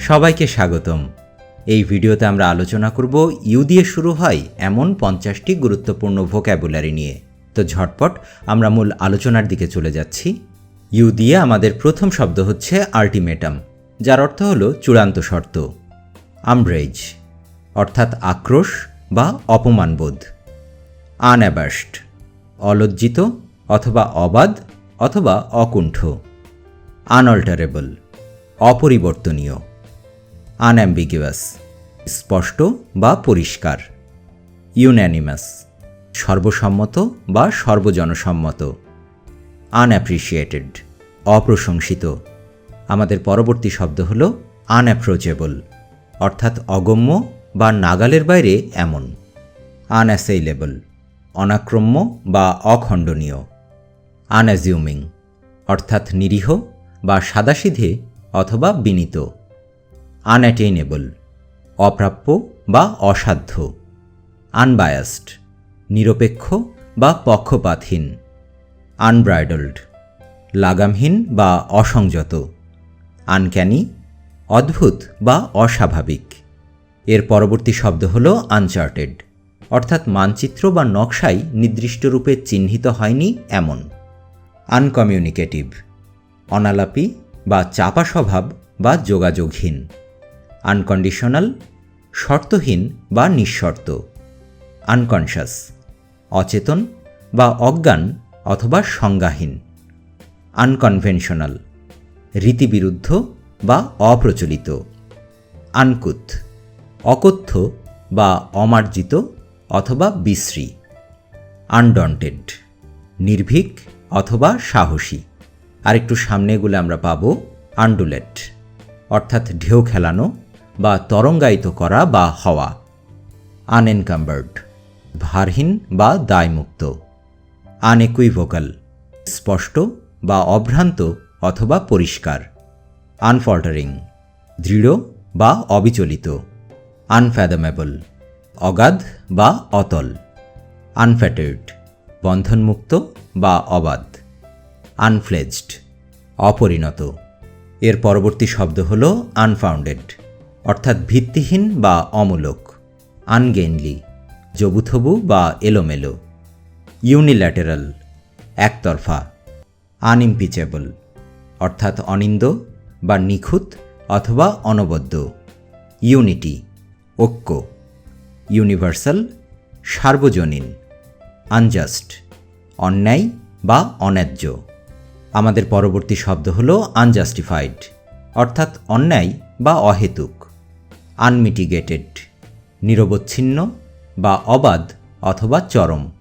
সবাইকে স্বাগতম। এই ভিডিওতে আমরা আলোচনা করব ইউ দিয়ে শুরু হয় এমন 50টি গুরুত্বপূর্ণ ভোক্যাবুলারি নিয়ে। তো ঝটপট আমরা মূল আলোচনার দিকে চলে যাচ্ছি। ইউ দিয়ে আমাদের প্রথম শব্দ হচ্ছে আল্টিমেটাম, যার অর্থ হলো চূড়ান্ত শর্ত। আমব্রেজ অর্থাৎ আক্রোশ বা অপমানবোধ। আনঅ্যাবাশড অলজ্জিত অথবা অবাধ অথবা অকুণ্ঠ। আনঅল্টারেবল অপরিবর্তনীয়। আনঅ্যাম্বিগুয়াস স্পষ্ট বা পরিষ্কার। ইউন্যানিমাস সর্বসম্মত বা সর্বজনসম্মত। আনঅ্যাপ্রিশিয়েটেড অপ্রশংসিত। আমাদের পরবর্তী শব্দ হল আনঅ্যাপ্রোচেবল অর্থাৎ অগম্য বা নাগালের বাইরে এমন। আনঅ্যাসেইলেবল অনাক্রম্য বা অখণ্ডনীয়। আনঅ্যাজিউমিং অর্থাৎ নিরীহ বা সাদাসিধে অথবা বিনীত। আনঅ্যাটেইনেবল অপ্রাপ্য বা অসাধ্য। আনবায়াসড নিরপেক্ষ বা পক্ষপাতহীন। আনব্রাইডলড লাগামহীন বা অসংযত। আনক্যানি অদ্ভুত বা অস্বাভাবিক। এর পরবর্তী শব্দ হল আনচার্টেড অর্থাৎ মানচিত্র বা নকশায় নির্দিষ্ট রূপে চিহ্নিত হয়নি এমন। আনকমিউনিকেটিভ অনালাপী বা চাপা স্বভাব বা যোগাযোগহীন। আনকন্ডিশনাল শর্তহীন বা নিঃশর্ত। আনকনশাস অচেতন বা অজ্ঞান অথবা সংজ্ঞাহীন। আনকনভেনশনাল রীতিবিরুদ্ধ বা অপ্রচলিত। আনকুথ অকথ্য বা অমার্জিত অথবা বিশ্রী। আনডন্টেড নির্ভীক অথবা সাহসী। আরেকটু সামনেগুলো আমরা পাব আন্ডুলেট অর্থাৎ ঢেউ খেলানো বা তরঙ্গায়িত করা বা হওয়া। আনএনকাম্বার্ড ভারহীন বা দায়মুক্ত। আনএকুইভোকাল স্পষ্ট বা অভ্রান্ত অথবা পরিষ্কার। আনফল্টারিং দৃঢ় বা অবিচলিত। আনফ্যাদমেবল অগাধ বা অতল। আনফ্যাটেড বন্ধনমুক্ত বা অবাধ। আনফ্লেজড অপরিণত। এর পরবর্তী শব্দ হল আনফাউন্ডেড অর্থাৎ ভিত্তিহীন বা অমূলক। আনগেইনলি জবুথবু বা এলোমেলো। ইউনিল্যাটেরাল একতরফা। আনইমপিচেবল অর্থাৎ অনিন্দ বা নিখুঁত অথবা অনবদ্য। ইউনিটি ঐক্য। ইউনিভার্সাল সার্বজনীন। আনজাস্ট অন্যায় বা অন্যায্য। আমাদের পরবর্তী শব্দ হল আনজাস্টিফাইড অর্থাৎ অন্যায় বা অহেতুক। আনমিটিগেটেড নিরবচ্ছিন্ন বা অবাধ অথবা চরম।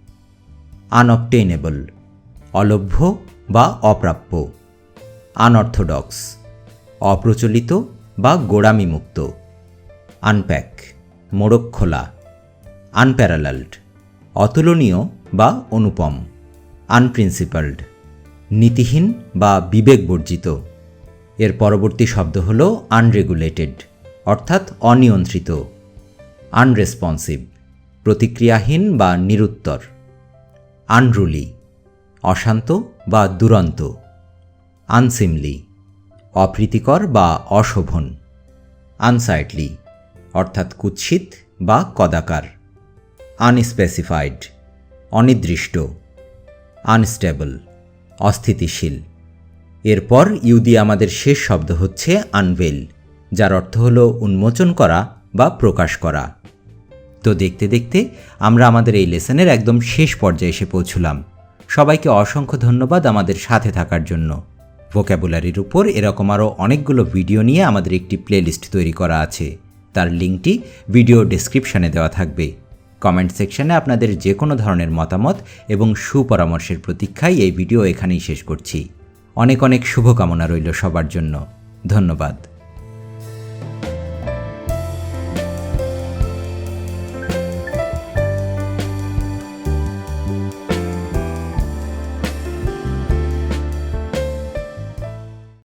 আনঅবটেইনেবল অলভ্য বা অপ্রাপ্য। আনঅর্থোডক্স অপ্রচলিত বা গোঁড়ামিমুক্ত। আনপ্যাক মোড়ক খোলা। আনপ্যারালালড অতুলনীয় বা অনুপম। আনপ্রিন্সিপালড নীতিহীন বা বিবেকবর্জিত। এর পরবর্তী শব্দ হল আনরেগুলেটেড অর্থাৎ অনিয়ন্ত্রিত। আনরেসপন্সিভ প্রতিক্রিয়াহীন বা নিরুত্তর। আনরুলি অশান্ত বা দুরন্ত। আনসিমলি অপ্রীতিকর বা অশোভন। আনসাইটলি অর্থাৎ কুৎসিত বা কদাকার। আনস্পেসিফাইড অনির্দিষ্ট। আনস্টেবল অস্থিতিশীল। এরপর ইউ দিয়ে আমাদের শেষ শব্দ হচ্ছে আনভেল, যার অর্থ হল উন্মোচন করা বা প্রকাশ করা। তো দেখতে দেখতে আমরা আমাদের এই লেসনের একদম শেষ পর্যায়ে এসে পৌঁছলাম। সবাইকে অসংখ্য ধন্যবাদ আমাদের সাথে থাকার জন্য। ভোক্যাবুলারির উপর এরকম আরও অনেকগুলো ভিডিও নিয়ে আমাদের একটি প্লেলিস্ট তৈরি করা আছে, তার লিঙ্কটি ভিডিও ডেসক্রিপশনে দেওয়া থাকবে। কমেন্ট সেকশনে আপনাদের যে কোনো ধরনের মতামত এবং সুপরামর্শের প্রতীক্ষায় এই ভিডিও এখানেই শেষ করছি। অনেক অনেক শুভকামনা রইল সবার জন্য। ধন্যবাদ।